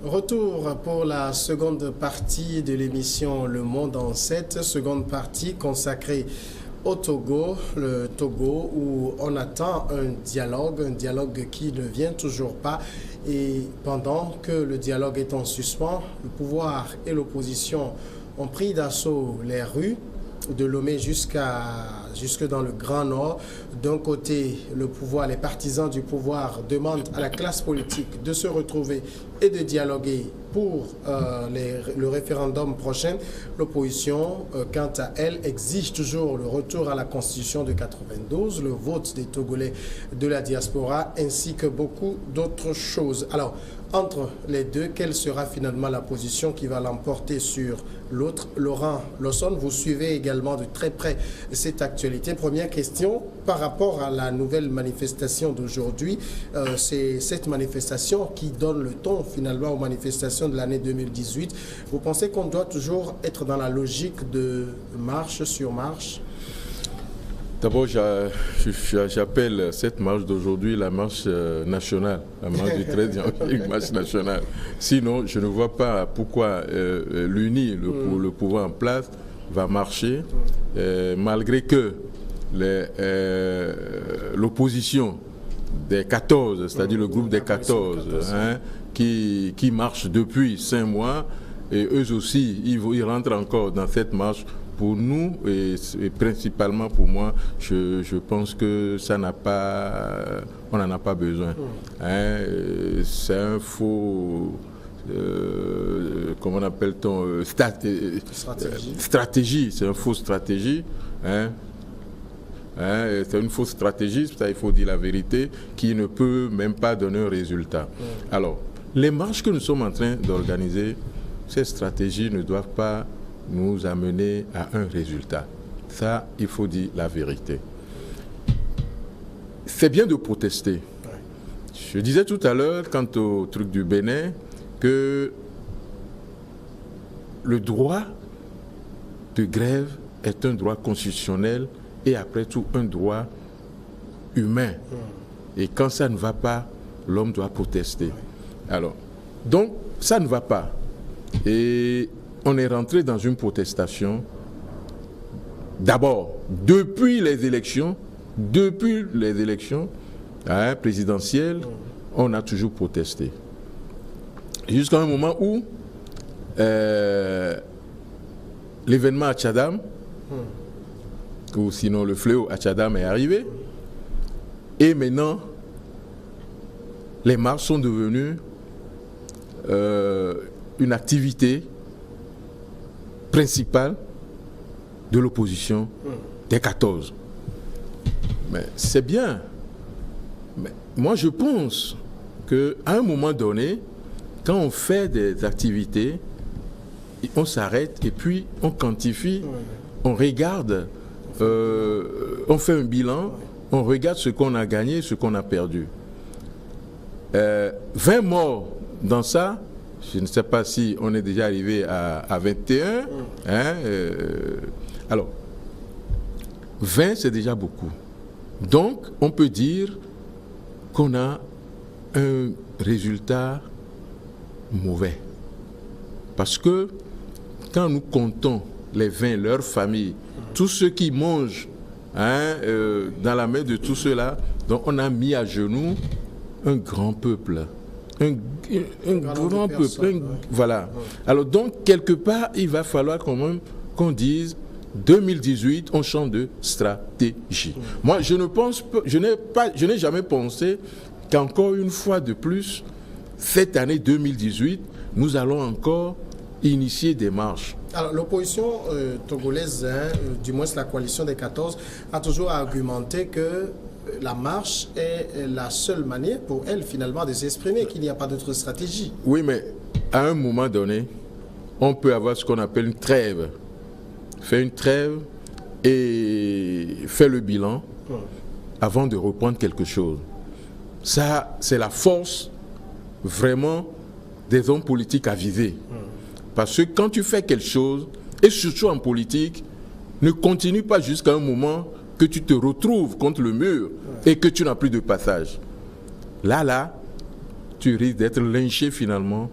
Retour pour la seconde partie de l'émission Le Monde en 7, seconde partie consacrée au Togo, le Togo où on attend un dialogue qui ne vient toujours pas. Et pendant que le dialogue est en suspens, le pouvoir et l'opposition ont pris d'assaut les rues de Lomé jusque dans le Grand Nord. D'un côté, le pouvoir, les partisans du pouvoir demandent à la classe politique de se retrouver et de dialoguer pour le référendum prochain. L'opposition, quant à elle, exige toujours le retour à la Constitution de 92, le vote des Togolais de la diaspora, ainsi que beaucoup d'autres choses. Alors, entre les deux, quelle sera finalement la position qui va l'emporter sur l'autre? Laurent Lawson, vous suivez également de très près cette actualité. Première question, par rapport à la nouvelle manifestation d'aujourd'hui, c'est cette manifestation qui donne le ton finalement aux manifestations de l'année 2018. Vous pensez qu'on doit toujours être dans la logique de marche sur marche? D'abord, j'appelle cette marche d'aujourd'hui la marche nationale, la marche du 13 janvier, une marche nationale. Sinon, je ne vois pas pourquoi l'UNI, le pouvoir en place, va marcher, malgré que l'opposition des 14, c'est-à-dire le groupe des 14, qui marche depuis 5 mois, et eux aussi, ils rentrent encore dans cette marche. Pour nous, et principalement pour moi, je pense que ça n'a pas, on n'en a pas besoin. C'est un faux, comment appelle-t-on, stratégie. C'est une fausse stratégie. C'est une fausse stratégie, ça, il faut dire la vérité, qui ne peut même pas donner un résultat. Alors, les marches que nous sommes en train d'organiser, ces stratégies ne doivent pas nous amener à un résultat. Ça, il faut dire la vérité. C'est bien de protester. Je disais tout à l'heure, quant au truc du Bénin, que le droit de grève est un droit constitutionnel et après tout un droit humain. Et quand ça ne va pas, l'homme doit protester. Alors, donc, ça ne va pas. Et on est rentré dans une protestation, d'abord, depuis les élections présidentielles, on a toujours protesté. Jusqu'à un moment où l'événement à Tchadam, ou sinon le fléau à Tchadam est arrivé, et maintenant, les marches sont devenues une activité principale de l'opposition des 14. Mais c'est bien. Mais moi, je pense qu'à un moment donné, quand on fait des activités, on s'arrête et puis on quantifie, on regarde, on fait un bilan, on regarde ce qu'on a gagné, ce qu'on a perdu. 20 morts dans ça, je ne sais pas si on est déjà arrivé à 21. Alors, 20, c'est déjà beaucoup. Donc, on peut dire qu'on a un résultat mauvais. Parce que quand nous comptons les 20, leurs familles, tous ceux qui mangent dans la main de tous ceux-là, donc on a mis à genoux un grand peuple. Un grand peuple. Voilà. Alors donc, quelque part, il va falloir quand même qu'on dise 2018, on change de stratégie. Moi, je n'ai jamais pensé qu'encore une fois de plus, cette année 2018, nous allons encore initier des marches. Alors, l'opposition togolaise, du moins la coalition des 14, a toujours argumenté que la marche est la seule manière pour elle, finalement, de s'exprimer, qu'il n'y a pas d'autre stratégie. Oui, mais à un moment donné, on peut avoir ce qu'on appelle une trêve. Faire une trêve et faire le bilan avant de reprendre quelque chose. Ça, c'est la force, vraiment, des hommes politiques avisés. Parce que quand tu fais quelque chose, et surtout en politique, ne continue pas jusqu'à un moment que tu te retrouves contre le mur et que tu n'as plus de passage. Là, tu risques d'être lynché finalement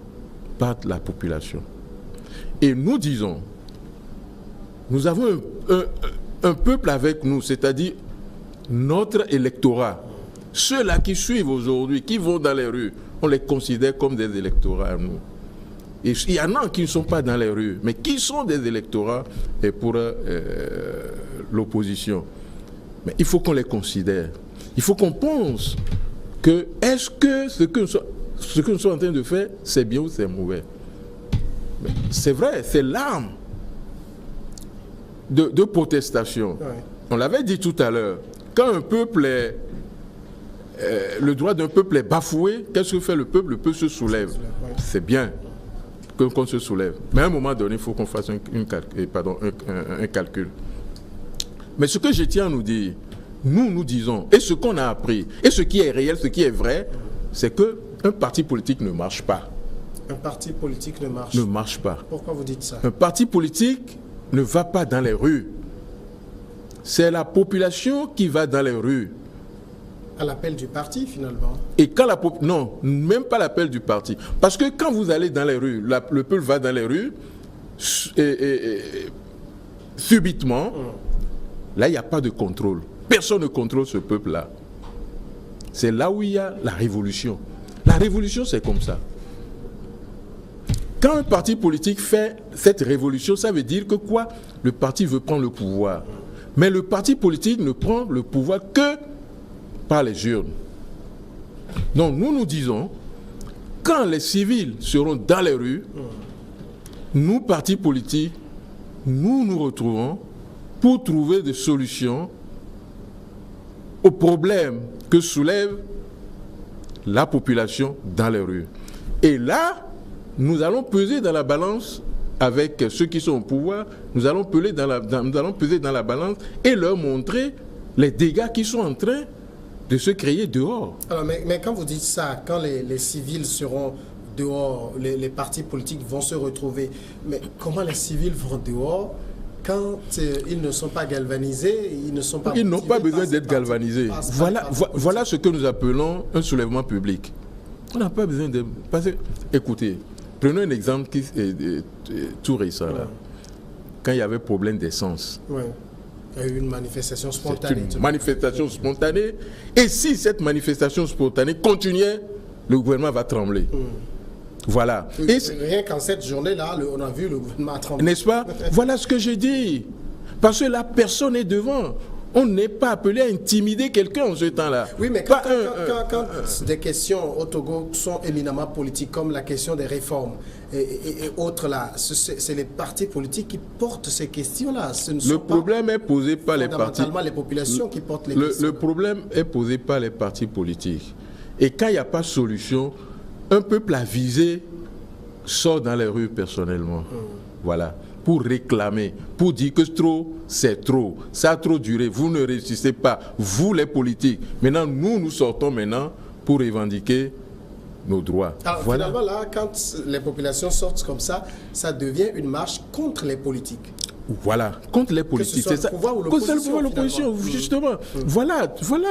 par la population. Et nous disons, nous avons un peuple avec nous, c'est-à-dire notre électorat. Ceux-là qui suivent aujourd'hui, qui vont dans les rues, on les considère comme des électorats à nous. Et il y en a qui ne sont pas dans les rues, mais qui sont des électorats pour l'opposition. Mais il faut qu'on les considère. Il faut qu'on pense que est-ce que ce que nous sommes en train de faire, c'est bien ou c'est mauvais. C'est vrai, c'est l'arme de protestation. Ouais. On l'avait dit tout à l'heure. Quand un peuple est... le droit d'un peuple est bafoué, qu'est-ce que fait le peuple? Le peuple se soulève. Ouais. C'est bien qu'on se soulève. Mais à un moment donné, il faut qu'on fasse un calcul. Mais ce que je tiens à nous dire, nous disons, et ce qu'on a appris, et ce qui est réel, ce qui est vrai, c'est qu'un parti politique ne marche pas. Un parti politique ne marche pas. Pourquoi vous dites ça? Un parti politique ne va pas dans les rues. C'est la population qui va dans les rues. À l'appel du parti, finalement. Et quand non, même pas l'appel du parti. Parce que quand vous allez dans les rues, le peuple va dans les rues, subitement, là, il n'y a pas de contrôle. Personne ne contrôle ce peuple-là. C'est là où il y a la révolution. La révolution, c'est comme ça. Quand un parti politique fait cette révolution, ça veut dire que quoi? Le parti veut prendre le pouvoir. Mais le parti politique ne prend le pouvoir que par les urnes. Donc nous disons, quand les civils seront dans les rues, nous, partis politiques, nous retrouvons pour trouver des solutions aux problèmes que soulève la population dans les rues. Et là, nous allons peser dans la balance avec ceux qui sont au pouvoir, nous allons peser dans la balance et leur montrer les dégâts qui sont en train de se créer dehors. Alors, mais quand vous dites ça, quand les civils seront dehors, les partis politiques vont se retrouver, mais comment les civils vont dehors quand ils ne sont pas galvanisés, ils ne sont pas... Ils n'ont pas besoin d'être galvanisés. Voilà ce que nous appelons un soulèvement public. On n'a pas besoin de... Écoutez, prenons un exemple qui est tout récent, là. Quand il y avait problème d'essence. Ouais. Il y a eu une manifestation spontanée. C'est une manifestation spontanée. Et si cette manifestation spontanée continuait, le gouvernement va trembler. Voilà. Et rien qu'en cette journée-là, on a vu le gouvernement trembler. N'est-ce pas? Voilà ce que je dis. Parce que là, personne n'est devant. On n'est pas appelé à intimider quelqu'un en ce temps-là. Oui, mais quand des questions au Togo sont éminemment politiques, comme la question des réformes et autres là, c'est les partis politiques qui portent ces questions-là. Le problème est posé par les partis. Fondamentalement, les populations qui portent les questions. Le problème est posé par les partis politiques. Et quand il n'y a pas de solution, un peuple avisé sort dans les rues personnellement. Voilà. Pour réclamer, pour dire que trop, c'est trop. Ça a trop duré, vous ne réussissez pas, vous les politiques. Maintenant, nous sortons maintenant pour revendiquer nos droits. Alors voilà. Finalement, là, quand les populations sortent comme ça, ça devient une marche contre les politiques. Voilà, contre les politiques. C'est ça. Que ce soit l'opposition, justement. Voilà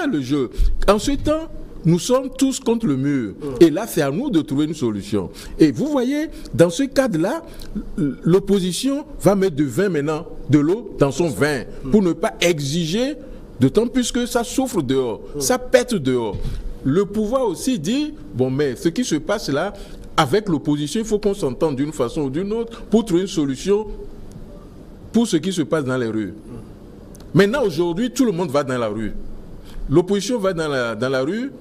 le jeu. En ce temps, nous sommes tous contre le mur. Et là, c'est à nous de trouver une solution. Et vous voyez, dans ce cadre-là, l'opposition va mettre du vin maintenant, de l'eau dans son vin, pour ne pas exiger, d'autant plus que ça souffre dehors, ça pète dehors. Le pouvoir aussi dit, bon, mais ce qui se passe là, avec l'opposition, il faut qu'on s'entende d'une façon ou d'une autre pour trouver une solution pour ce qui se passe dans les rues. Maintenant, aujourd'hui, tout le monde va dans la rue. L'opposition va dans la rue.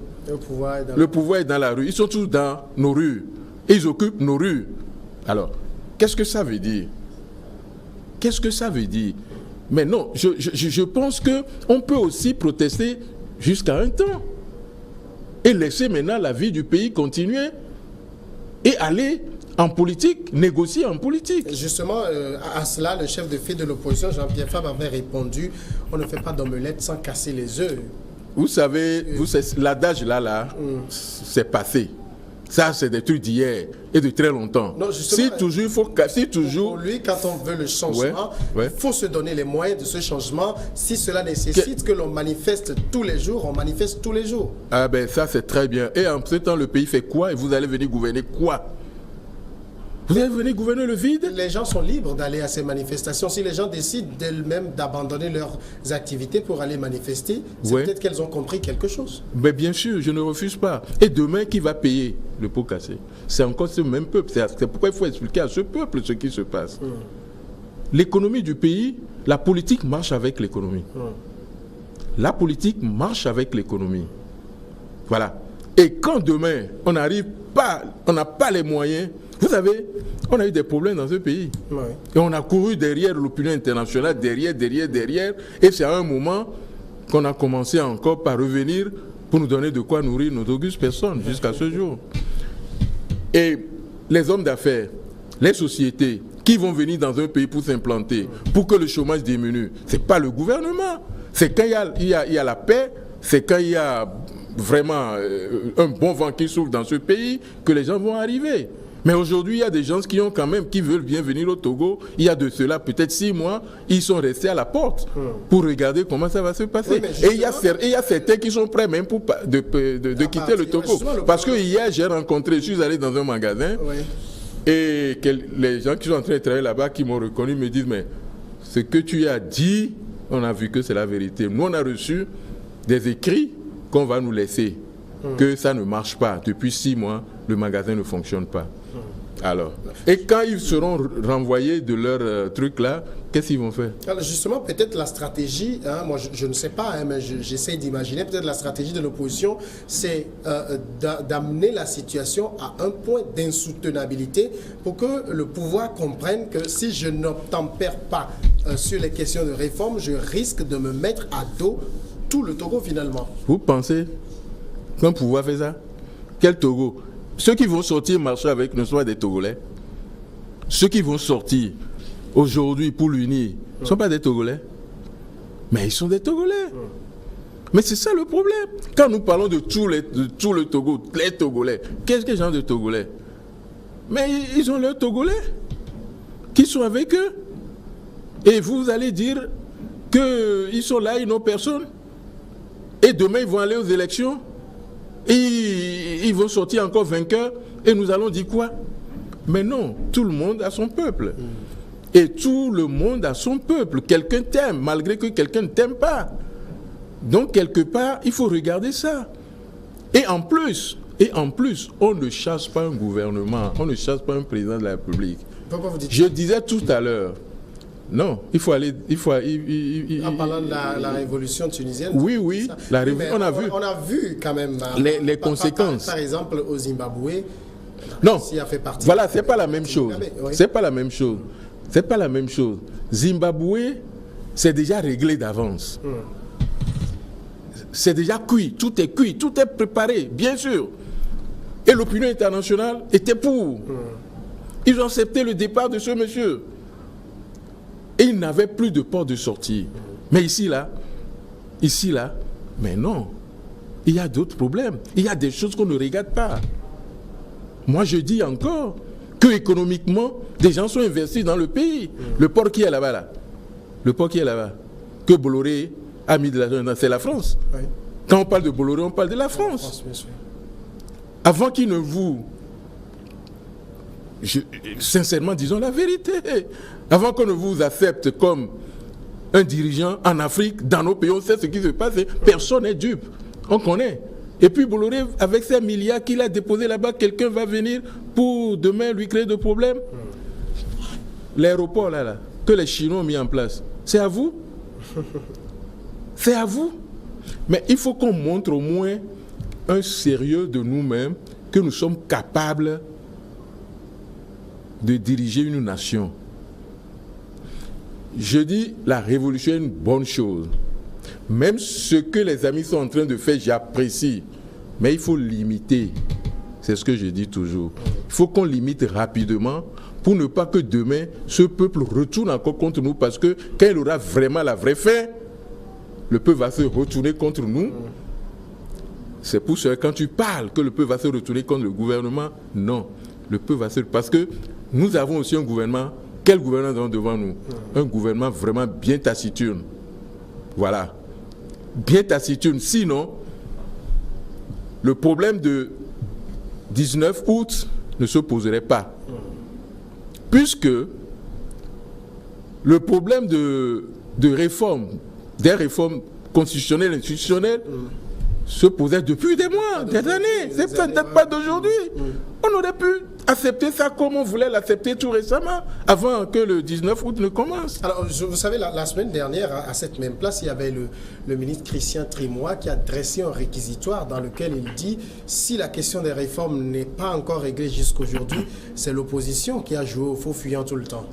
Le pouvoir est dans la rue. Ils sont tous dans nos rues. Et ils occupent nos rues. Alors, qu'est-ce que ça veut dire? Qu'est-ce que ça veut dire? Mais non, je pense qu'on peut aussi protester jusqu'à un temps. Et laisser maintenant la vie du pays continuer. Et aller en politique, négocier en politique. Justement, à cela, le chef de file de l'opposition, Jean-Pierre Fabre, avait répondu, on ne fait pas d'omelette sans casser les œufs. Vous savez, l'adage là, c'est passé. Ça, c'est des trucs d'hier et de très longtemps. Non, si toujours, il faut casser toujours. Pour lui, quand on veut le changement, il faut se donner les moyens de ce changement. Si cela nécessite que l'on manifeste tous les jours, on manifeste tous les jours. Ah ben ça, c'est très bien. Et en ce temps, le pays fait quoi? Et vous allez venir gouverner quoi? Vous allez venir gouverner le vide? Les gens sont libres d'aller à ces manifestations. Si les gens décident d'elles-mêmes d'abandonner leurs activités pour aller manifester, c'est peut-être qu'elles ont compris quelque chose. Mais bien sûr, je ne refuse pas. Et demain, qui va payer le pot cassé? C'est encore ce même peuple. C'est pourquoi il faut expliquer à ce peuple ce qui se passe. L'économie du pays, la politique marche avec l'économie. La politique marche avec l'économie. Voilà. Et quand demain, on n'arrive pas, on n'a pas les moyens, vous savez, on a eu des problèmes dans ce pays. Et on a couru derrière l'opinion internationale, derrière. Et c'est à un moment qu'on a commencé encore par revenir pour nous donner de quoi nourrir nos augustes personnes jusqu'à ce jour. Et les hommes d'affaires, les sociétés qui vont venir dans un pays pour s'implanter, pour que le chômage diminue, ce n'est pas le gouvernement. C'est quand il y a la paix, c'est quand il y a vraiment un bon vent qui souffle dans ce pays que les gens vont arriver. Mais aujourd'hui, il y a des gens qui veulent bien venir au Togo. Il y a de cela peut-être 6 mois, ils sont restés à la porte pour regarder comment ça va se passer. Et il y a certains qui sont prêts même de quitter le Togo. Parce que hier, j'ai rencontré, je suis allé dans un magasin, et les gens qui sont en train de travailler là-bas, qui m'ont reconnu, me disent, mais ce que tu as dit, on a vu que c'est la vérité. Nous, on a reçu des écrits qu'on va nous laisser, que ça ne marche pas. Depuis 6 mois, le magasin ne fonctionne pas. Alors, et quand ils seront renvoyés de leur truc là, qu'est-ce qu'ils vont faire? Alors justement, peut-être la stratégie, moi je ne sais pas, mais j'essaie d'imaginer, peut-être la stratégie de l'opposition, c'est d'amener la situation à un point d'insoutenabilité pour que le pouvoir comprenne que si je n'obtempère pas sur les questions de réforme, je risque de me mettre à dos tout le Togo finalement. Vous pensez qu'un pouvoir fait ça? Quel Togo? Ceux qui vont sortir marcher avec ne sont pas des Togolais. Ceux qui vont sortir aujourd'hui pour l'unir ne sont pas des Togolais. Mais ils sont des Togolais. Mais c'est ça le problème. Quand nous parlons de tout le Togo, les Togolais, qu'est-ce que genre de Togolais? Mais ils ont leurs Togolais qui sont avec eux. Et vous allez dire qu'ils sont là, ils n'ont personne. Et demain, ils vont aller aux élections. Et ils vont sortir encore vainqueurs. Et nous allons dire quoi? Mais non, tout le monde a son peuple. Et tout le monde a son peuple. Quelqu'un t'aime, malgré que quelqu'un ne t'aime pas. Donc, quelque part, il faut regarder ça. Et en plus, on ne chasse pas un gouvernement, on ne chasse pas un président de la République. Pourquoi vous dites Je disais tout à l'heure, non, il faut aller... En parlant de la révolution tunisienne. Oui, la révolution, on a vu quand même les conséquences. Par exemple, au Zimbabwe, non, a fait partie. Voilà, c'est pas la même chose. Oui. C'est pas la même chose. C'est pas la même chose. Zimbabwe, c'est déjà réglé d'avance. C'est déjà cuit, tout est préparé, bien sûr. Et l'opinion internationale était pour. Ils ont accepté le départ de ce monsieur. Et ils n'avaient plus de porte de sortie. Mais ici, là, mais non. Il y a d'autres problèmes. Il y a des choses qu'on ne regarde pas. Moi, je dis encore que économiquement, des gens sont investis dans le pays. Le port qui est là-bas, là. Le port qui est là-bas. Que Bolloré a mis de l'argent dans, c'est la France. Oui. Quand on parle de Bolloré, on parle de la France. Bien sûr. Avant qu'il ne vous... sincèrement, disons la vérité. Avant qu'on ne vous accepte comme un dirigeant en Afrique, dans nos pays, on sait ce qui se passe. Personne n'est dupe. On connaît. Et puis Bolloré, avec ces milliards qu'il a déposés là-bas, quelqu'un va venir pour demain lui créer des problèmes. L'aéroport là, que les Chinois ont mis en place, c'est à vous. C'est à vous. Mais il faut qu'on montre au moins un sérieux de nous-mêmes, que nous sommes capables de diriger une nation. Je dis, la révolution est une bonne chose. Même ce que les amis sont en train de faire, j'apprécie. Mais il faut limiter. C'est ce que je dis toujours. Il faut qu'on limite rapidement pour ne pas que demain, ce peuple retourne encore contre nous. Parce que quand il aura vraiment la vraie fin, le peuple va se retourner contre nous. C'est pour ça que quand tu parles que le peuple va se retourner contre le gouvernement, non. Le peuple va se... Parce que nous avons aussi un gouvernement. Quel gouvernement nous avons devant nous? Un gouvernement vraiment bien taciturne. Voilà. Bien taciturne. Sinon, le problème de 19 août ne se poserait pas. puisque le problème de réforme, des réformes constitutionnelles et institutionnelles, se posait depuis des mois, des années. C'est peut-être pas d'aujourd'hui. On aurait pu accepter ça comme on voulait l'accepter tout récemment, avant que le 19 août ne commence. Alors, vous savez, la semaine dernière, à cette même place, il y avait le ministre Christian Trimois qui a dressé un réquisitoire dans lequel il dit si la question des réformes n'est pas encore réglée jusqu'aujourd'hui, c'est l'opposition qui a joué au faux fuyant tout le temps.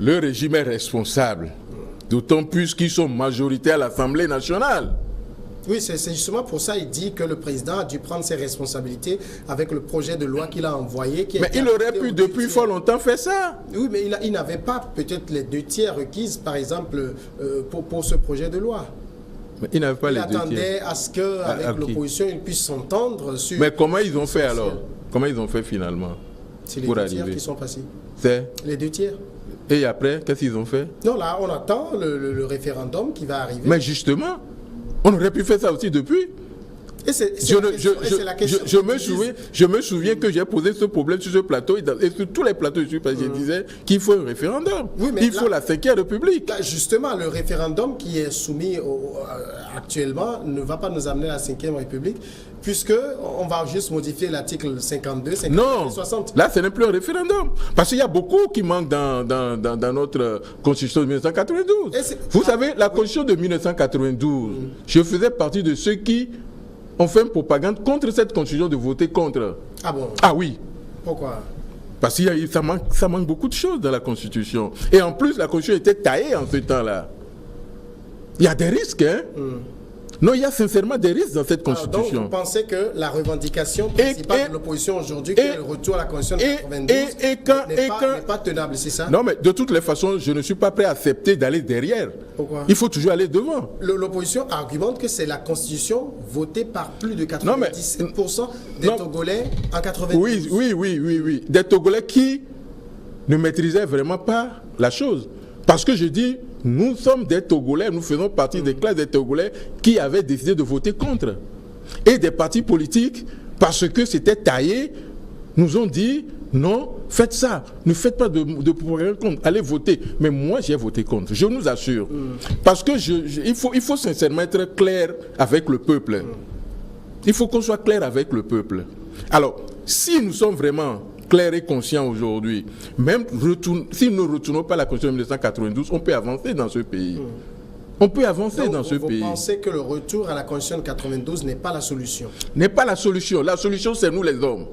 Le régime est responsable, d'autant plus qu'ils sont majoritaires à l'Assemblée nationale. Oui, c'est justement pour ça qu'il dit que le président a dû prendre ses responsabilités avec le projet de loi qu'il a envoyé. Mais il aurait pu depuis fort longtemps faire ça. Oui, mais il n'avait pas peut-être les 2 tiers requises, par exemple, pour ce projet de loi. Mais il n'avait pas les 2 tiers. Il attendait à ce qu'avec l'opposition, il puisse s'entendre sur... Mais comment ils ont fait alors? Comment ils ont fait finalement? C'est les 2 tiers qui sont passés. C'est les 2 tiers. Et après, qu'est-ce qu'ils ont fait? Non, là, on attend le référendum qui va arriver. Mais justement, on aurait pu faire ça aussi depuis. Et je me souviens que j'ai posé ce problème sur ce plateau et sur tous les plateaux, je disais qu'il faut un référendum. Oui, il faut la 5e République. Là, justement, le référendum qui est soumis actuellement ne va pas nous amener à la 5e République, puisqu'on va juste modifier l'article 52, 53 et 60. Là, ce n'est plus un référendum. Parce qu'il y a beaucoup qui manquent dans notre Constitution de 1992. Vous savez, la Constitution de 1992, je faisais partie de ceux qui ont fait une propagande contre cette Constitution, de voter contre. Ah bon? Ah oui. Pourquoi? Parce que ça manque beaucoup de choses dans la Constitution. Et en plus, la Constitution était taillée en ce temps-là. Il y a des risques, hein? Non, il y a sincèrement des risques dans cette Constitution. Alors, donc, vous pensez que la revendication principale de l'opposition aujourd'hui, qui est le retour à la Constitution de 92, n'est pas tenable, c'est ça? Non, mais de toutes les façons, je ne suis pas prêt à accepter d'aller derrière. Pourquoi? Il faut toujours aller devant. L'opposition argumente que c'est la Constitution votée par plus de 97% des Togolais en 92. Oui. Des Togolais qui ne maîtrisaient vraiment pas la chose. Parce que je dis, nous sommes des Togolais, nous faisons partie des classes des Togolais qui avaient décidé de voter contre. Et des partis politiques, parce que c'était taillé, nous ont dit, non, faites ça, ne faites pas de propagande contre, allez voter. Mais moi, j'ai voté contre, je nous assure. Parce que il faut sincèrement être clair avec le peuple. Il faut qu'on soit clair avec le peuple. Alors, si nous sommes vraiment clair et conscient aujourd'hui, même si nous ne retournons pas à la Constitution de 1992, on peut avancer dans ce pays. On peut avancer dans ce pays. Vous pensez que le retour à la Constitution de 92 n'est pas la solution? N'est pas la solution. La solution, c'est nous les hommes.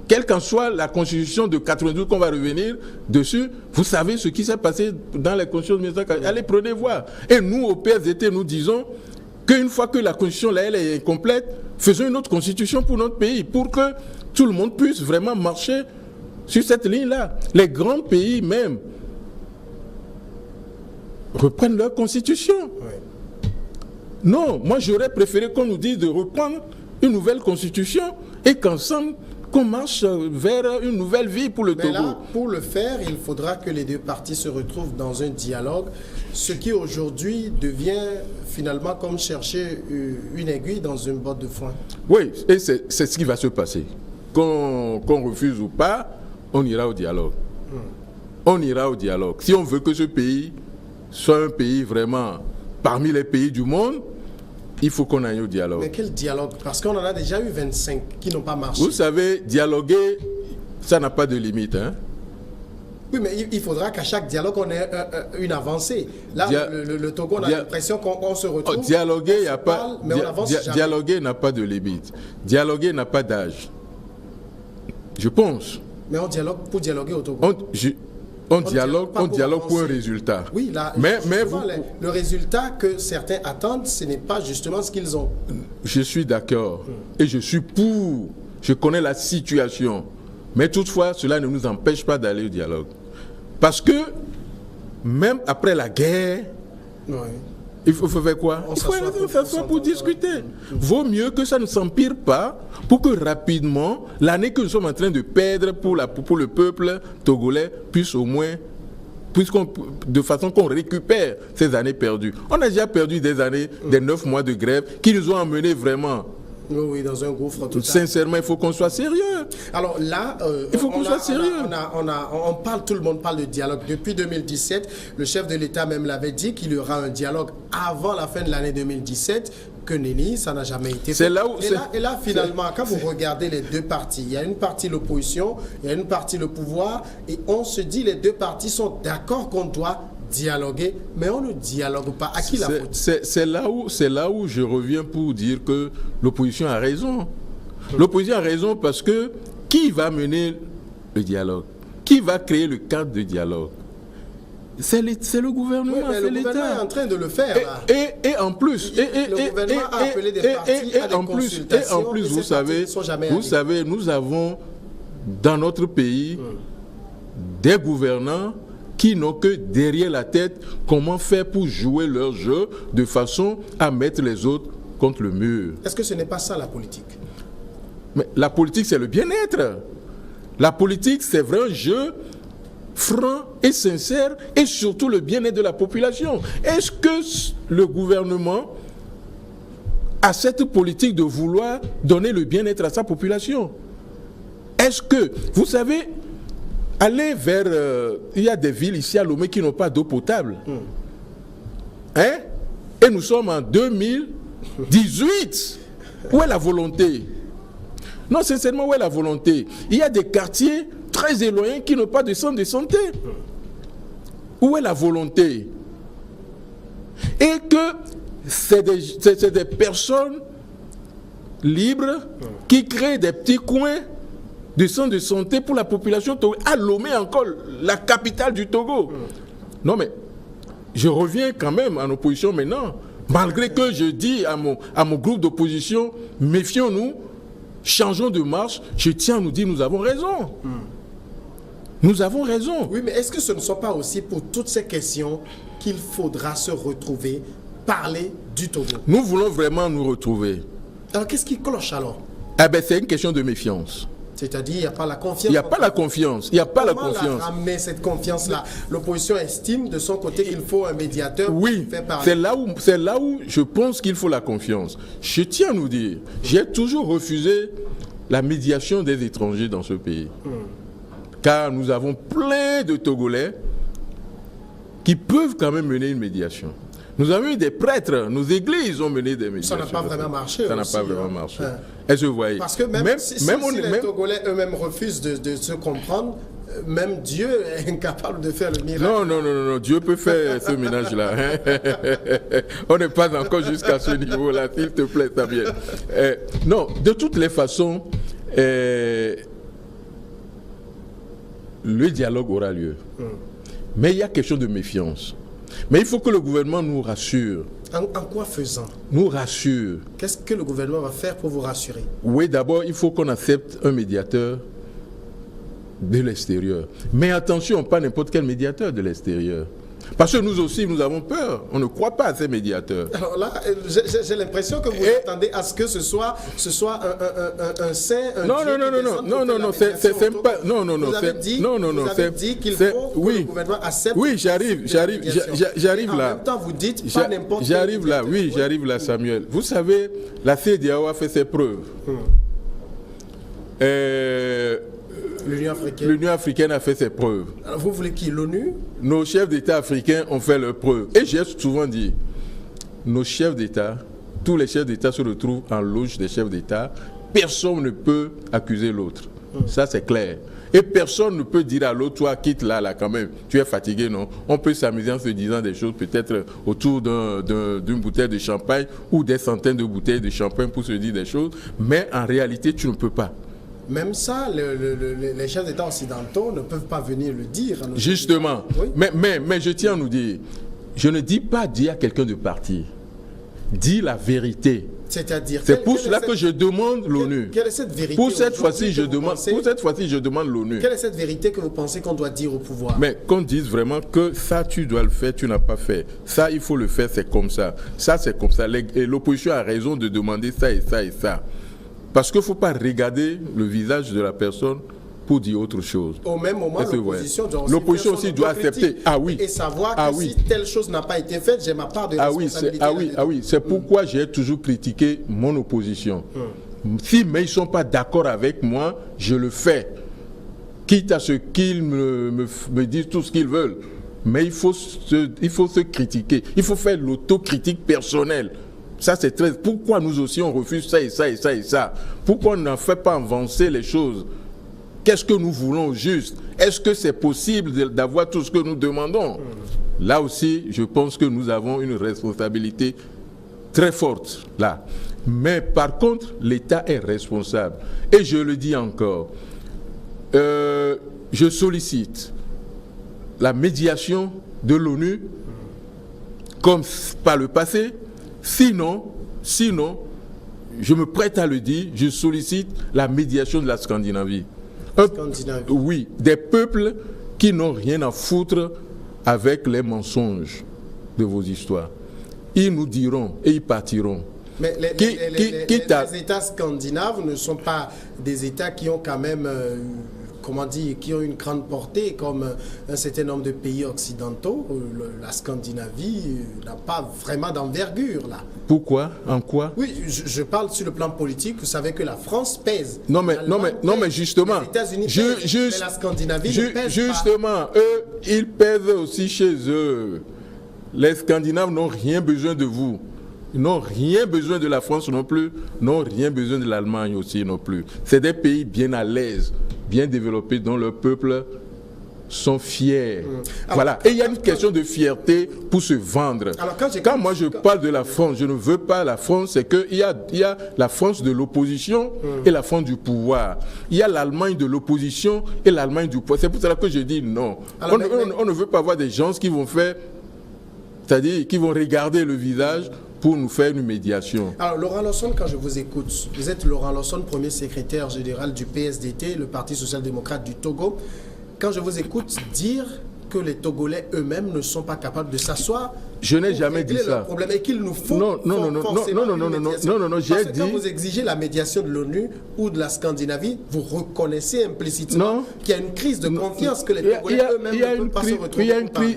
Quelle qu'en soit la Constitution de 92 qu'on va revenir dessus, vous savez ce qui s'est passé dans la Constitution de 1992. Allez, prenez voir. Et nous, au PSDT, nous disons qu'une fois que la Constitution, là, elle est incomplète, faisons une autre Constitution pour notre pays, pour que tout le monde puisse vraiment marcher sur cette ligne-là. Les grands pays même reprennent leur constitution. Oui. Non, moi j'aurais préféré qu'on nous dise de reprendre une nouvelle constitution et qu'ensemble, qu'on marche vers une nouvelle vie pour le Togo. Là, pour le faire, il faudra que les 2 parties se retrouvent dans un dialogue, ce qui aujourd'hui devient finalement comme chercher une aiguille dans une botte de foin. Oui, et c'est ce qui va se passer. Qu'on refuse ou pas, on ira au dialogue. On ira au dialogue. Si on veut que ce pays soit un pays vraiment parmi les pays du monde, il faut qu'on aille au dialogue. Mais quel dialogue? Parce qu'on en a déjà eu 25 qui n'ont pas marché. Vous savez, dialoguer, ça n'a pas de limite. Hein? Oui, mais il faudra qu'à chaque dialogue, on ait une avancée. Là, le Togo, on a l'impression qu'on se retrouve. Dialoguer, dialoguer n'a pas de limite. Dialoguer n'a pas d'âge. Je pense. Mais on dialogue pour dialoguer au Togo. On dialogue pour un résultat. Oui, là, le résultat que certains attendent, ce n'est pas justement ce qu'ils ont. Je suis d'accord. Et je suis pour. Je connais la situation. Mais toutefois, cela ne nous empêche pas d'aller au dialogue. Parce que, même après la guerre, il faut faire quoi? Il faut s'asseoir pour discuter. Vaut mieux que ça ne s'empire pas pour que rapidement, l'année que nous sommes en train de perdre pour le peuple togolais puisse au moins, de façon qu'on récupère ces années perdues. On a déjà perdu des années, des 9 mois de grève qui nous ont amenés vraiment Oui, dans un gouffre total. Sincèrement, il faut qu'on soit sérieux. Alors là, il faut qu'on soit sérieux. Tout le monde parle de dialogue. Depuis 2017, le chef de l'État même l'avait dit qu'il y aura un dialogue avant la fin de l'année 2017. Que nenni, ça n'a jamais été fait. Et là, finalement, quand vous regardez les deux partis, il y a une partie l'opposition, il y a une partie le pouvoir, et on se dit les deux partis sont d'accord qu'on doit dialoguer, mais on ne dialogue pas. À qui la faute? C'est là où je reviens pour dire que l'opposition a raison. L'opposition a raison parce que qui va mener le dialogue? Qui va créer le cadre de dialogue? C'est le gouvernement, c'est l'État. Le gouvernement est en train de le faire. Et en plus, le gouvernement a appelé des partis à des consultations. Et en plus, vous savez, nous avons dans notre pays des gouvernants qui n'ont que derrière la tête comment faire pour jouer leur jeu de façon à mettre les autres contre le mur. Est-ce que ce n'est pas ça la politique? Mais la politique, c'est le bien-être. La politique, c'est vrai un jeu franc et sincère et surtout le bien-être de la population. Est-ce que le gouvernement a cette politique de vouloir donner le bien-être à sa population? Est-ce que, vous savez, aller vers... il y a des villes ici à Lomé qui n'ont pas d'eau potable. Hein? Et nous sommes en 2018. Où est la volonté? Non, sincèrement, où est la volonté? Il y a des quartiers très éloignés qui n'ont pas de centre de santé. Où est la volonté? Et que c'est des personnes libres qui créent des petits coins de centres de santé pour la population à Lomé encore, la capitale du Togo. Non mais, je reviens quand même en opposition maintenant, malgré que je dis à mon groupe d'opposition, méfions-nous, changeons de marche, je tiens à nous dire, nous avons raison. Nous avons raison. Oui, mais est-ce que ce ne sont pas aussi pour toutes ces questions qu'il faudra se retrouver, parler du Togo? Nous voulons vraiment nous retrouver. Alors, qu'est-ce qui cloche alors? Eh bien, c'est une question de méfiance. C'est-à-dire, il n'y a pas la confiance. Il n'y a pas la confiance. Il n'y a pas la confiance. Comment ramener cette confiance-là? L'opposition estime de son côté qu'il faut un médiateur. Oui, c'est là où je pense qu'il faut la confiance. Je tiens à nous dire, j'ai toujours refusé la médiation des étrangers dans ce pays. Car nous avons plein de Togolais qui peuvent quand même mener une médiation. Nous avons eu des prêtres, nos églises ont mené des médiations. Ça n'a pas vraiment marché. Ça n'a pas vraiment marché. Est-ce que vous voyez? Parce que même si les Togolais eux-mêmes refusent de se comprendre, même Dieu est incapable de faire le miracle. Non, Dieu peut faire ce ménage-là. On n'est pas encore jusqu'à ce niveau-là, s'il te plaît, Samuel. Non, de toutes les façons, le dialogue aura lieu. Mais il y a quelque chose de méfiance. Mais il faut que le gouvernement nous rassure. En quoi faisant? Nous rassure. Qu'est-ce que le gouvernement va faire pour vous rassurer? Oui, d'abord, il faut qu'on accepte un médiateur de l'extérieur. Mais attention, pas n'importe quel médiateur de l'extérieur. Parce que nous aussi, nous avons peur. On ne croit pas à ces médiateurs. Alors là, j'ai l'impression que vous attendez à ce que ce soit un saint, un non, c'est pas... Vous avez dit qu'il faut que le gouvernement accepte... Oui, j'arrive là. En même temps, vous dites pas n'importe quel J'arrive là, oui, j'arrive là, Samuel. Vous savez, la CEDEAO a fait ses preuves. L'Union africaine a fait ses preuves. Alors vous voulez qui? L'ONU? Nos chefs d'État africains ont fait leurs preuves. Et j'ai souvent dit, nos chefs d'État, tous les chefs d'État se retrouvent en loge des chefs d'État. Personne ne peut accuser l'autre. Ça, c'est clair. Et personne ne peut dire à l'autre, toi, quitte là, quand même. Tu es fatigué, non? On peut s'amuser en se disant des choses, peut-être autour d'une bouteille de champagne ou des centaines de bouteilles de champagne pour se dire des choses. Mais en réalité, tu ne peux pas. Même ça, les chefs d'État occidentaux ne peuvent pas venir le dire. Justement. Oui. Mais je tiens à nous dire, je ne dis pas dire à quelqu'un de partir. Dis la vérité. C'est-à-dire... C'est pour cela que je demande l'ONU. Quelle est cette vérité? Pour cette fois-ci, je demande l'ONU. Quelle est cette vérité que vous pensez qu'on doit dire au pouvoir? Mais qu'on dise vraiment que ça, tu dois le faire, tu n'as pas fait. Ça, il faut le faire, c'est comme ça. Ça, c'est comme ça. Et l'opposition a raison de demander ça et ça et ça. Parce qu'il ne faut pas regarder le visage de la personne pour dire autre chose. Au même moment, l'opposition doit aussi, l'opposition aussi doit accepter. Et savoir que si telle chose n'a pas été faite, j'ai ma part de responsabilité. C'est pourquoi j'ai toujours critiqué mon opposition. Si mais ils ne sont pas d'accord avec moi, je le fais. Quitte à ce qu'ils me disent tout ce qu'ils veulent. Mais il faut se critiquer. Il faut faire l'autocritique personnelle. Ça, c'est très... Pourquoi nous aussi, on refuse ça et ça et ça et ça? Pourquoi on n'en fait pas avancer les choses? Qu'est-ce que nous voulons au juste? Est-ce que c'est possible d'avoir tout ce que nous demandons? Là aussi, je pense que nous avons une responsabilité très forte, là. Mais par contre, l'État est responsable. Et je le dis encore, je sollicite la médiation de l'ONU, comme par le passé. Sinon, je me prête à le dire, je sollicite la médiation de la Scandinavie. Oui, des peuples qui n'ont rien à foutre avec les mensonges de vos histoires. Ils nous diront et ils partiront. Mais les États scandinaves ne sont pas des États qui ont quand même, qui ont une grande portée comme un certain nombre de pays occidentaux. La Scandinavie n'a pas vraiment d'envergure là. Pourquoi? En quoi? Oui, je parle sur le plan politique. Vous savez que la France pèse. Non mais justement. Les États-Unis pèsent, mais la Scandinavie ne pèse justement, pas. Eux, ils pèsent aussi chez eux. Les Scandinaves n'ont rien besoin de vous. Ils n'ont rien besoin de la France non plus, n'ont rien besoin de l'Allemagne aussi non plus. C'est des pays bien à l'aise, bien développés, dont le peuple sont fiers. Voilà. Et il y a une question de fierté pour se vendre. Alors, quand moi je parle de la France, je ne veux pas la France, c'est qu'il y a la France de l'opposition et la France du pouvoir. Il y a l'Allemagne de l'opposition et l'Allemagne du pouvoir. C'est pour cela que je dis non. Alors, on ne veut pas avoir des gens qui vont faire, c'est-à-dire qui vont regarder le visage pour nous faire une médiation. Alors, Laurent Lawson, quand je vous écoute, vous êtes Laurent Lawson, premier secrétaire général du PSDT, le Parti social-démocrate du Togo. Quand je vous écoute dire que les Togolais eux-mêmes ne sont pas capables de s'asseoir, je n'ai jamais dit ça. Problème et qu'il nous faut non, j'ai dit. Quand vous exigez la médiation de l'ONU ou de la Scandinavie, vous reconnaissez implicitement qu'il y a une crise de confiance que les Togolais eux-mêmes ne peuvent pas se retrouver.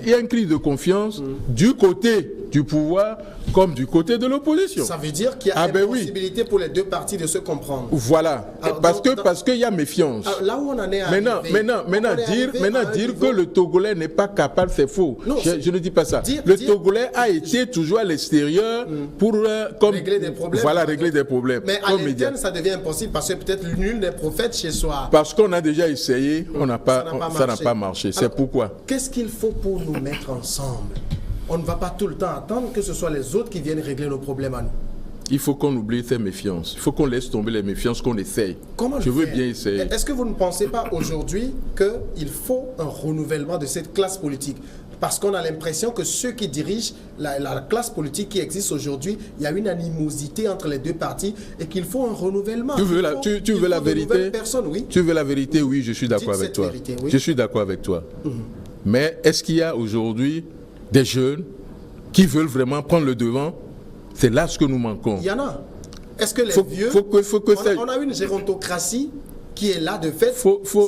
Il y a une crise de confiance du côté du pouvoir comme du côté de l'opposition. Ça veut dire qu'il y a une possibilité pour les deux parties de se comprendre. Voilà. Alors, parce qu'il y a méfiance. Là où on en est maintenant dire que le Togolais n'est pas capable, c'est faux. Non, je ne dis pas ça. Le Togolais a été toujours à l'extérieur pour régler des problèmes. Voilà, régler des problèmes. Mais à l'interne, ça devient impossible parce que peut-être nul n'est prophète chez soi. Parce qu'on a déjà essayé, ça n'a pas marché. C'est pourquoi. Qu'est-ce qu'il faut pour nous mettre ensemble? On ne va pas tout le temps attendre que ce soit les autres qui viennent régler nos problèmes à nous. Il faut qu'on oublie ces méfiances. Il faut qu'on laisse tomber les méfiances, qu'on essaye. Comment Je veux bien essayer. Est-ce que vous ne pensez pas aujourd'hui qu'il faut un renouvellement de cette classe politique? Parce qu'on a l'impression que ceux qui dirigent la classe politique qui existe aujourd'hui, il y a une animosité entre les deux partis et qu'il faut un renouvellement. Tu veux la vérité? Oui. Tu veux la vérité? Oui, je suis d'accord avec toi. Je suis d'accord avec toi. Mais est-ce qu'il y a aujourd'hui des jeunes qui veulent vraiment prendre le devant? C'est là ce que nous manquons. Il y en a. Est-ce que les vieux... on a une gérontocratie qui est là de fait.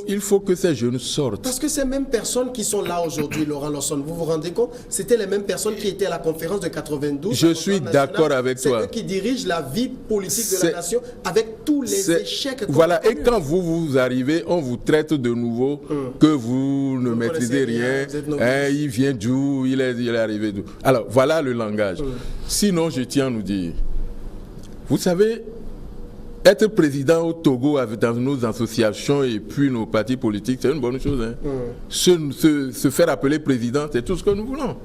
Il faut que ces jeunes sortent. Parce que ces mêmes personnes qui sont là aujourd'hui, Laurent Lawson, vous vous rendez compte? C'était les mêmes personnes qui étaient à la conférence de 92. Je suis d'accord avec toi. C'est eux qui dirigent la vie politique de la nation avec tous les échecs. Voilà, et quand vous arrivez, on vous traite de nouveau que vous ne maîtrisez rien. Il vient d'où? Il est arrivé d'où? Alors, voilà le langage. Sinon, je tiens à nous dire, vous savez, être président au Togo dans nos associations et puis nos partis politiques, c'est une bonne chose. Hein. Se faire appeler président, c'est tout ce que nous voulons.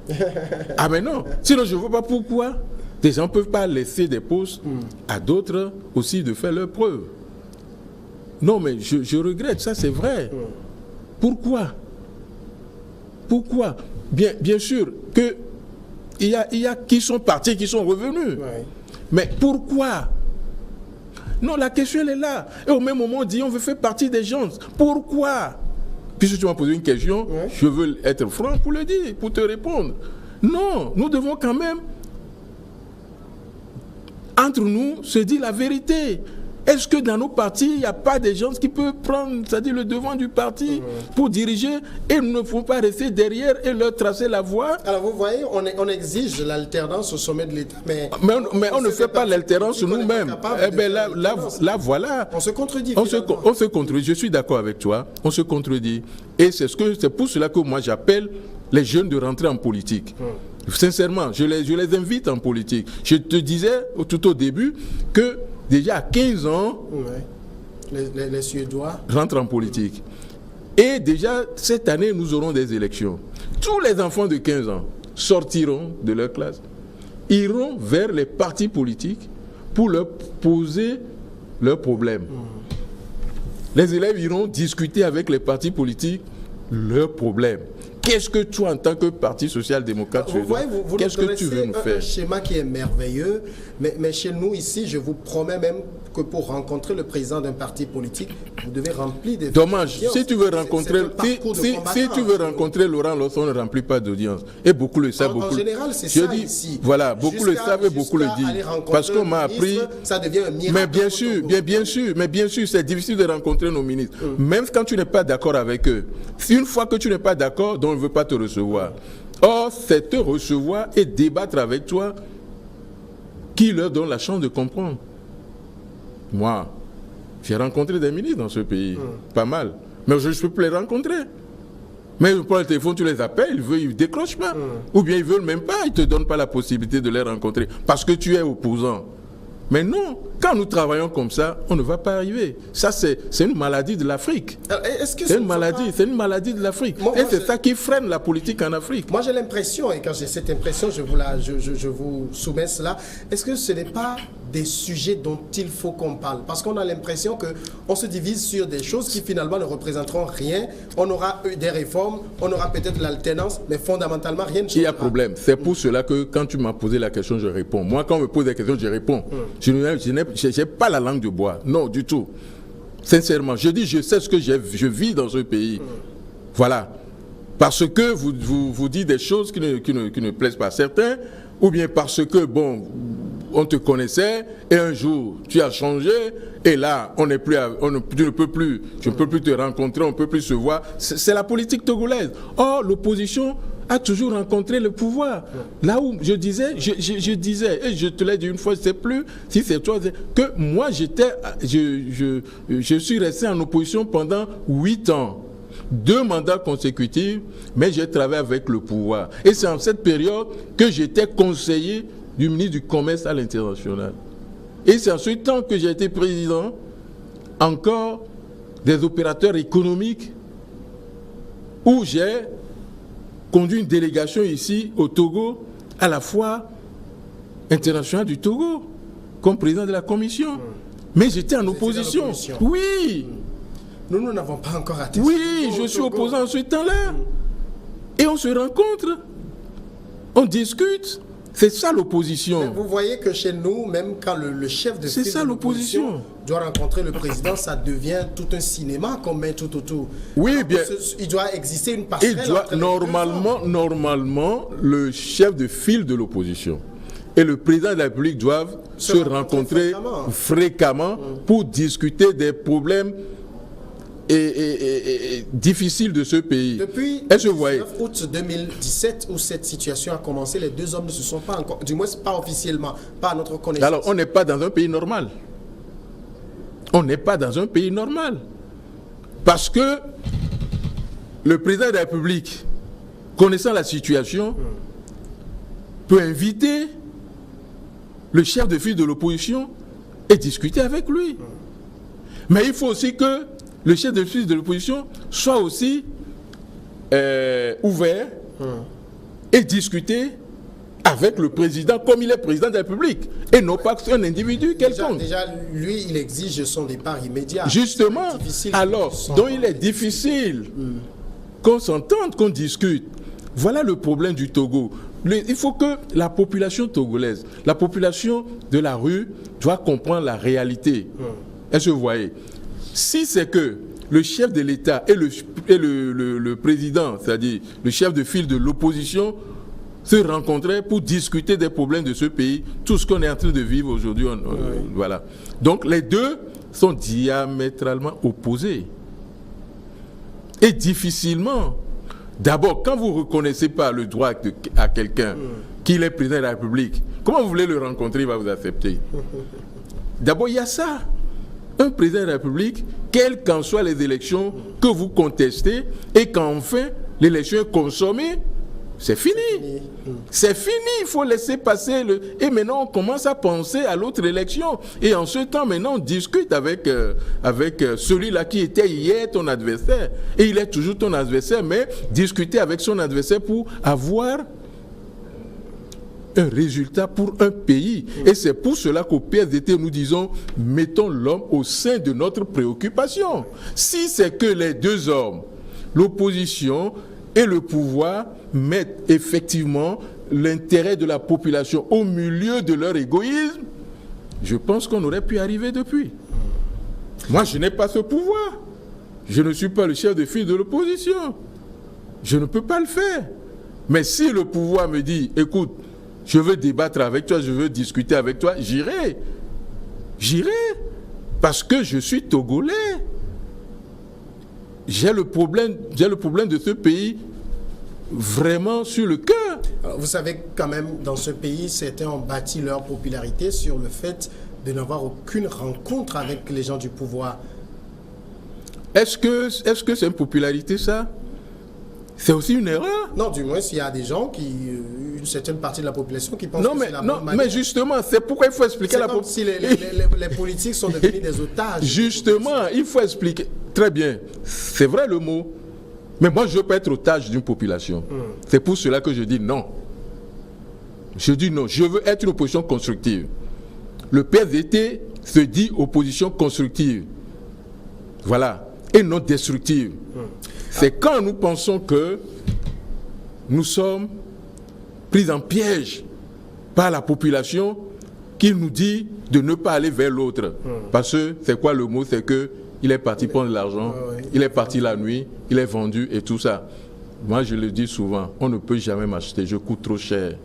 Ah mais non, sinon je ne vois pas pourquoi. Des gens ne peuvent pas laisser des postes à d'autres aussi de faire leurs preuves. Non mais je regrette, ça c'est vrai. Pourquoi? Bien sûr que il y a qui sont partis, qui sont revenus. Ouais. Mais pourquoi? Non, la question elle est là. Et au même moment, on dit on veut faire partie des gens. Pourquoi? Puisque tu m'as posé une question, je veux être franc pour le dire, pour te répondre. Non, nous devons quand même, entre nous, se dire la vérité. Est-ce que dans nos partis, il n'y a pas des gens qui peuvent prendre, c'est-à-dire le devant du parti pour diriger, et il ne faut pas rester derrière et leur tracer la voie? Alors vous voyez, on exige l'alternance au sommet de l'État, mais on ne fait pas l'alternance nous-mêmes. Eh bien là, voilà. On se contredit. On se contredit. Je suis d'accord avec toi. On se contredit. Et c'est pour cela que moi j'appelle les jeunes de rentrer en politique. Sincèrement, je les invite en politique. Je te disais tout au début que déjà à 15 ans, les Suédois rentrent en politique. Et déjà, cette année, nous aurons des élections. Tous les enfants de 15 ans sortiront de leur classe, iront vers les partis politiques pour leur poser leurs problèmes. Les élèves iront discuter avec les partis politiques leurs problèmes. Qu'est-ce que toi, en tant que parti social-démocrate, qu'est-ce que tu veux nous faire? Un schéma qui est merveilleux, mais chez nous, ici, je vous promets même que pour rencontrer le président d'un parti politique, vous devez remplir des... Dommage, si tu veux rencontrer, si tu veux rencontrer Laurent Lawson, on ne remplit pas d'audience. Et beaucoup le savent. En général, c'est ça ici. Voilà, beaucoup le savent et beaucoup le disent. Parce qu'on m'a appris... Ça devient un miracle. Mais bien sûr, c'est difficile de rencontrer nos ministres. Même quand tu n'es pas d'accord avec eux. Une fois que tu n'es pas d'accord, donc on ne veut pas te recevoir. Or, c'est te recevoir et débattre avec toi qui leur donne la chance de comprendre. Moi, j'ai rencontré des ministres dans ce pays, pas mal. Mais je ne peux plus les rencontrer. Mais pour le téléphone, tu les appelles, ils ne décrochent pas. Ou bien ils ne veulent même pas, ils ne te donnent pas la possibilité de les rencontrer parce que tu es opposant. Mais non, quand nous travaillons comme ça, on ne va pas arriver. Ça, c'est une maladie de l'Afrique. C'est une maladie de l'Afrique. Et c'est ça qui freine la politique en Afrique. Moi, j'ai l'impression, et quand j'ai cette impression, je vous soumets cela. Est-ce que ce n'est pas des sujets dont il faut qu'on parle? Parce qu'on a l'impression qu'on se divise sur des choses qui finalement ne représenteront rien. On aura eu des réformes, on aura peut-être l'alternance, mais fondamentalement, rien ne changera. Il y a problème. C'est pour cela que quand tu m'as posé la question, je réponds. Moi, quand on me pose des questions, je réponds. Je n'ai pas la langue de bois. Non, du tout. Sincèrement, je dis, je sais ce que je vis dans ce pays. Voilà. Parce que vous dites des choses qui ne plaisent pas à certains, ou bien parce que, bon, on te connaissait, et un jour, tu as changé, et là, je ne peux plus te rencontrer, on ne peut plus se voir. C'est la politique togolaise. Or, l'opposition a toujours rencontré le pouvoir. Là où je disais, et je te l'ai dit une fois, je ne sais plus si c'est toi, que moi, je suis resté en opposition pendant 8 ans. 2 mandats consécutifs, mais j'ai travaillé avec le pouvoir. Et c'est en cette période que j'étais conseiller du ministre du Commerce à l'international. Et c'est en ce temps que j'ai été président encore des opérateurs économiques où j'ai conduit une délégation ici au Togo à la foire internationale du Togo comme président de la commission. Mais j'étais en opposition. Oui. Nous n'avons pas encore atteint. Oui, je suis opposant en ce temps-là. Et on se rencontre, on discute. C'est ça l'opposition. Vous voyez que chez nous, même quand le chef de file de l'opposition doit rencontrer le président, ça devient tout un cinéma qu'on met tout autour. Oui, alors, bien. Il doit exister une passerelle. Normalement, le chef de file de l'opposition et le président de la République doivent se rencontrer fréquemment pour discuter des problèmes et difficile de ce pays. Depuis le 19 août 2017, où cette situation a commencé, les 2 hommes ne se sont pas encore, du moins pas officiellement, pas à notre connaissance. Alors, on n'est pas dans un pays normal. On n'est pas dans un pays normal. Parce que le président de la République, connaissant la situation, peut inviter le chef de file de l'opposition et discuter avec lui. Mais il faut aussi que le chef de file de l'opposition soit aussi ouvert et discuter avec le président comme il est président de la République et non pas un individu quelconque. Déjà, lui, il exige son départ immédiat. Justement, alors, donc il est difficile qu'on s'entende, qu'on discute. Voilà le problème du Togo. Il faut que la population togolaise, la population de la rue doit comprendre la réalité. Est-ce que vous voyez? Si c'est que le chef de l'État et le président, c'est-à-dire le chef de file de l'opposition, se rencontraient pour discuter des problèmes de ce pays, tout ce qu'on est en train de vivre aujourd'hui, voilà. Donc les deux sont diamétralement opposés. Et difficilement, d'abord, quand vous ne reconnaissez pas le droit à quelqu'un qu'il est président de la République, comment vous voulez le rencontrer, il va vous accepter? D'abord, il y a ça. Un président de la République, quelles qu'en soient les élections que vous contestez, et qu'enfin l'élection est consommée, c'est fini. C'est fini, il faut laisser passer Et maintenant, on commence à penser à l'autre élection. Et en ce temps, maintenant, on discute avec celui-là qui était hier ton adversaire. Et il est toujours ton adversaire, mais discuter avec son adversaire pour avoir un résultat pour un pays. Et c'est pour cela qu'au PSDT, nous disons, mettons l'homme au sein de notre préoccupation. Si c'est que les deux hommes, l'opposition et le pouvoir, mettent effectivement l'intérêt de la population au milieu de leur égoïsme, je pense qu'on aurait pu arriver depuis. Moi, je n'ai pas ce pouvoir. Je ne suis pas le chef de file de l'opposition. Je ne peux pas le faire. Mais si le pouvoir me dit, écoute, je veux débattre avec toi, je veux discuter avec toi, j'irai. J'irai. Parce que je suis Togolais. J'ai le problème de ce pays vraiment sur le cœur. Alors, vous savez quand même, dans ce pays, certains ont bâti leur popularité sur le fait de n'avoir aucune rencontre avec les gens du pouvoir. Est-ce que c'est une popularité, ça? C'est aussi une erreur. Non, du moins, il y a des gens une certaine partie de la population qui pensent que c'est la bonne manière. Mais justement, c'est pourquoi il faut expliquer la population. Si les politiques sont devenus des otages. Justement, il faut expliquer. Très bien, c'est vrai le mot. Mais moi, je ne veux pas être otage d'une population. C'est pour cela que je dis non. Je dis non. Je veux être une opposition constructive. Le PSDT se dit opposition constructive. Voilà. Et non destructive. C'est quand nous pensons que nous sommes pris en piège par la population qu'il nous dit de ne pas aller vers l'autre. Parce que c'est quoi le mot? C'est que il est parti prendre de l'argent, il est parti la nuit, il est vendu et tout ça. Moi, je le dis souvent, on ne peut jamais m'acheter, je coûte trop cher.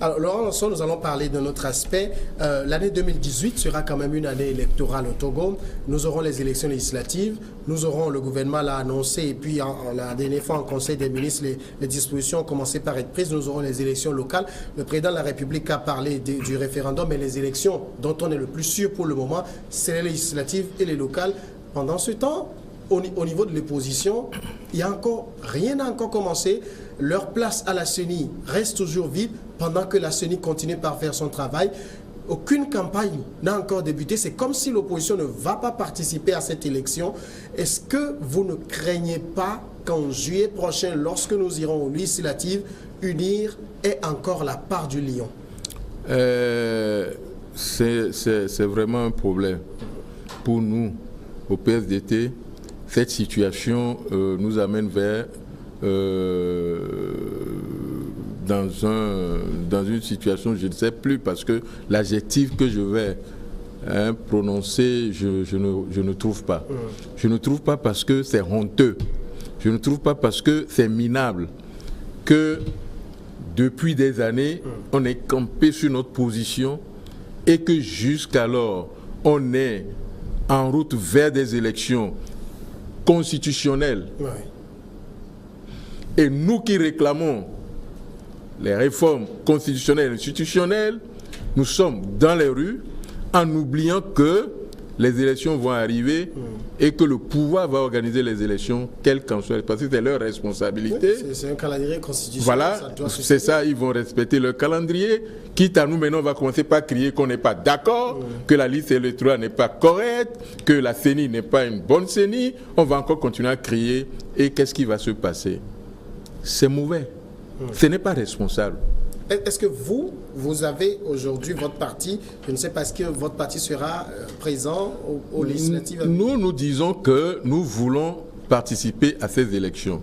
Alors, Laurent Lançon, nous allons parler d'un autre aspect. L'année 2018 sera quand même une année électorale au Togo. Nous aurons les élections législatives, nous aurons, le gouvernement l'a annoncé, et puis la dernière fois en Conseil des ministres, les dispositions ont commencé par être prises. Nous aurons les élections locales. Le président de la République a parlé du référendum, mais les élections dont on est le plus sûr pour le moment, c'est les législatives et les locales. Pendant ce temps, au niveau de l'opposition, rien n'a encore commencé. Leur place à la CENI reste toujours vide pendant que la CENI continue par faire son travail. Aucune campagne n'a encore débuté. C'est comme si l'opposition ne va pas participer à cette élection. Est-ce que vous ne craignez pas qu'en juillet prochain, lorsque nous irons aux législatives, UNIR ait encore la part du lion? C'est vraiment un problème. Pour nous, au PSDT, cette situation nous amène vers dans une situation, je ne sais plus, parce que l'adjectif que je vais prononcer, je ne trouve pas. Je ne trouve pas parce que c'est honteux. Je ne trouve pas parce que c'est minable. Que depuis des années, on est campé sur notre position et que jusqu'alors, on est en route vers des élections constitutionnelles. Ouais. Et nous qui réclamons les réformes constitutionnelles et institutionnelles, nous sommes dans les rues en oubliant que les élections vont arriver et que le pouvoir va organiser les élections, quelles qu'en soient, parce que c'est leur responsabilité. Oui, c'est un calendrier constitutionnel. Voilà, c'est ça, ils vont respecter leur calendrier. Quitte à nous, maintenant, on va commencer par crier qu'on n'est pas d'accord, que la liste électorale n'est pas correcte, que la CENI n'est pas une bonne CENI. On va encore continuer à crier. Et qu'est-ce qui va se passer? C'est mauvais. Ce n'est pas responsable. Est-ce que vous avez aujourd'hui votre parti, je ne sais pas, est-ce que votre parti sera présent aux législatives? Nous disons que nous voulons participer à ces élections,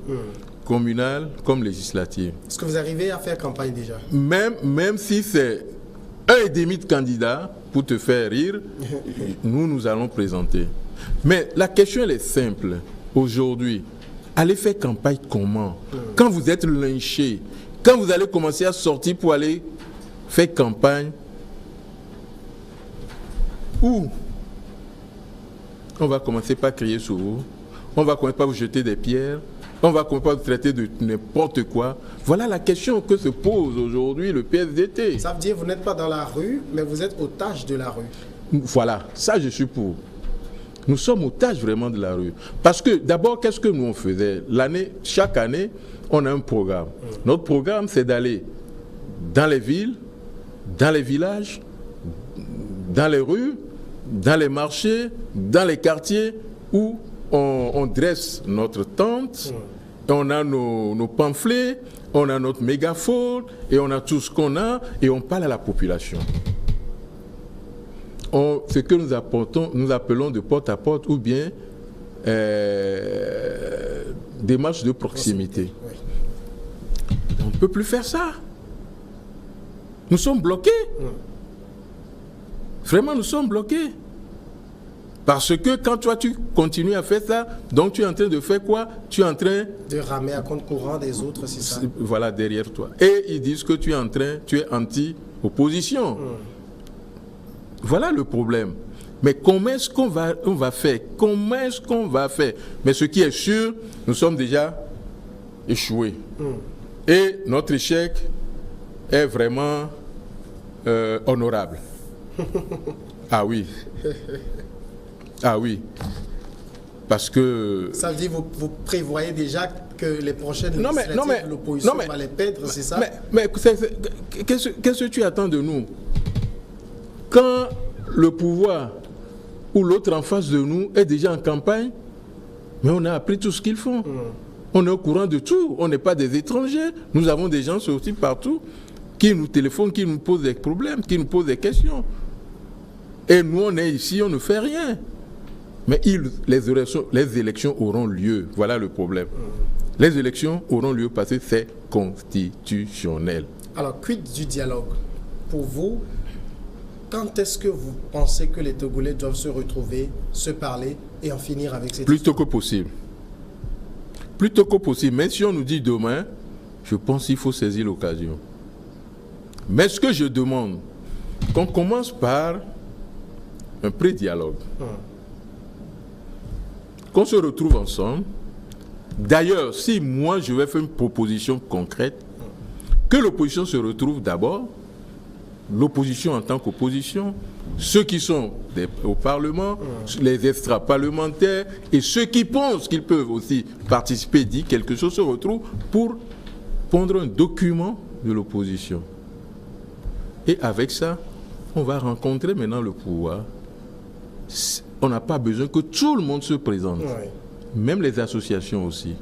communales comme législatives. Est-ce que vous arrivez à faire campagne déjà? Même si c'est 1,5 de candidats, pour te faire rire, nous allons présenter. Mais la question, elle est simple. Aujourd'hui, allez faire campagne comment? Quand vous êtes lynché, quand vous allez commencer à sortir pour aller faire campagne, où? on va commencer par crier sur vous, on va commencer par vous jeter des pierres, on va commencer par vous traiter de n'importe quoi. Voilà la question que se pose aujourd'hui le PSDT. Ça veut dire que vous n'êtes pas dans la rue, mais vous êtes otage de la rue. Voilà, ça je suis pour. Nous sommes otages vraiment de la rue. Parce que d'abord, qu'est-ce que nous on faisait? Chaque année, on a un programme. Notre programme, c'est d'aller dans les villes, dans les villages, dans les rues, dans les marchés, dans les quartiers où on dresse notre tente, et on a nos pamphlets, on a notre mégaphone, et on a tout ce qu'on a, et on parle à la population. Ce que nous appelons de porte à porte ou bien démarche de proximité. On ne peut plus faire ça. Nous sommes bloqués. Vraiment, nous sommes bloqués. Parce que quand toi, tu continues à faire ça, donc tu es en train de faire quoi? Tu es en train de ramer à compte courant des autres, c'est ça? Voilà, derrière toi. Et ils disent que tu es anti-opposition. Voilà le problème. Mais comment est-ce qu'on va faire? Comment est-ce qu'on va faire? Mais ce qui est sûr, nous sommes déjà échoués. Et notre échec est vraiment honorable. Ah oui. Ah oui. Parce que... Ça veut dire que vous prévoyez déjà que les prochaines législatives de l'opposition va les perdre, c'est ça? Mais qu'est-ce que tu attends de nous? Quand le pouvoir ou l'autre en face de nous est déjà en campagne, mais on a appris tout ce qu'ils font. On est au courant de tout. On n'est pas des étrangers. Nous avons des gens sortis partout qui nous téléphonent, qui nous posent des problèmes, qui nous posent des questions. Et nous, on est ici, on ne fait rien. Mais les élections auront lieu. Voilà le problème. Les élections auront lieu parce que c'est constitutionnel. Alors, quid du dialogue? Pour vous, quand est-ce que vous pensez que les Togolais doivent se retrouver, se parler et en finir avec cette Plus tôt que possible. Plus tôt que possible. Même si on nous dit demain, je pense qu'il faut saisir l'occasion. Mais ce que je demande, qu'on commence par un pré-dialogue. Qu'on se retrouve ensemble. D'ailleurs, si moi je vais faire une proposition concrète, que l'opposition se retrouve d'abord, l'opposition en tant qu'opposition, ceux qui sont au Parlement, les extra-parlementaires et ceux qui pensent qu'ils peuvent aussi participer, dire quelque chose, se retrouvent pour pondre un document de l'opposition. Et avec ça, on va rencontrer maintenant le pouvoir. On n'a pas besoin que tout le monde se présente, même les associations aussi.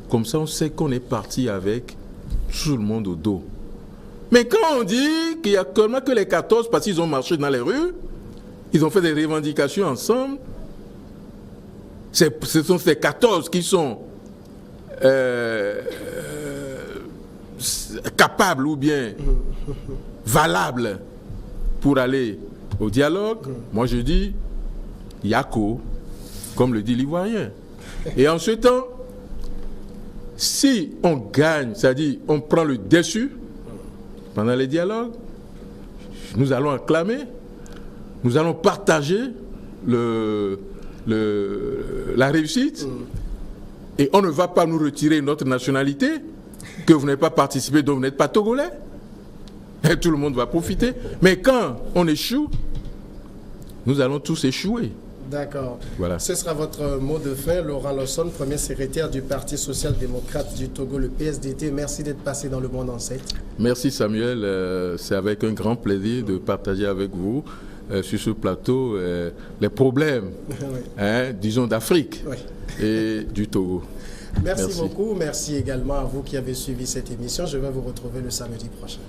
Comme ça, on sait qu'on est parti avec tout le monde au dos. Mais quand on dit qu'il n'y a seulement que les 14, parce qu'ils ont marché dans les rues, ils ont fait des revendications ensemble, ce sont ces 14 qui sont capables ou bien valables pour aller au dialogue. Moi je dis Yako, comme le dit l'Ivoirien. Et en ce temps, si on gagne, c'est-à-dire on prend le dessus, pendant les dialogues, nous allons acclamer, nous allons partager la réussite et on ne va pas nous retirer notre nationalité, que vous n'avez pas participé, donc vous n'êtes pas togolais. Et tout le monde va profiter. Mais quand on échoue, nous allons tous échouer. D'accord. Voilà. Ce sera votre mot de fin, Laurent Lawson, premier secrétaire du Parti social-démocrate du Togo, le PSDT. Merci d'être passé dans le monde en 7. Merci Samuel. C'est avec un grand plaisir de partager avec vous sur ce plateau les problèmes, disons, d'Afrique et du Togo. Merci beaucoup. Merci également à vous qui avez suivi cette émission. Je vais vous retrouver le samedi prochain.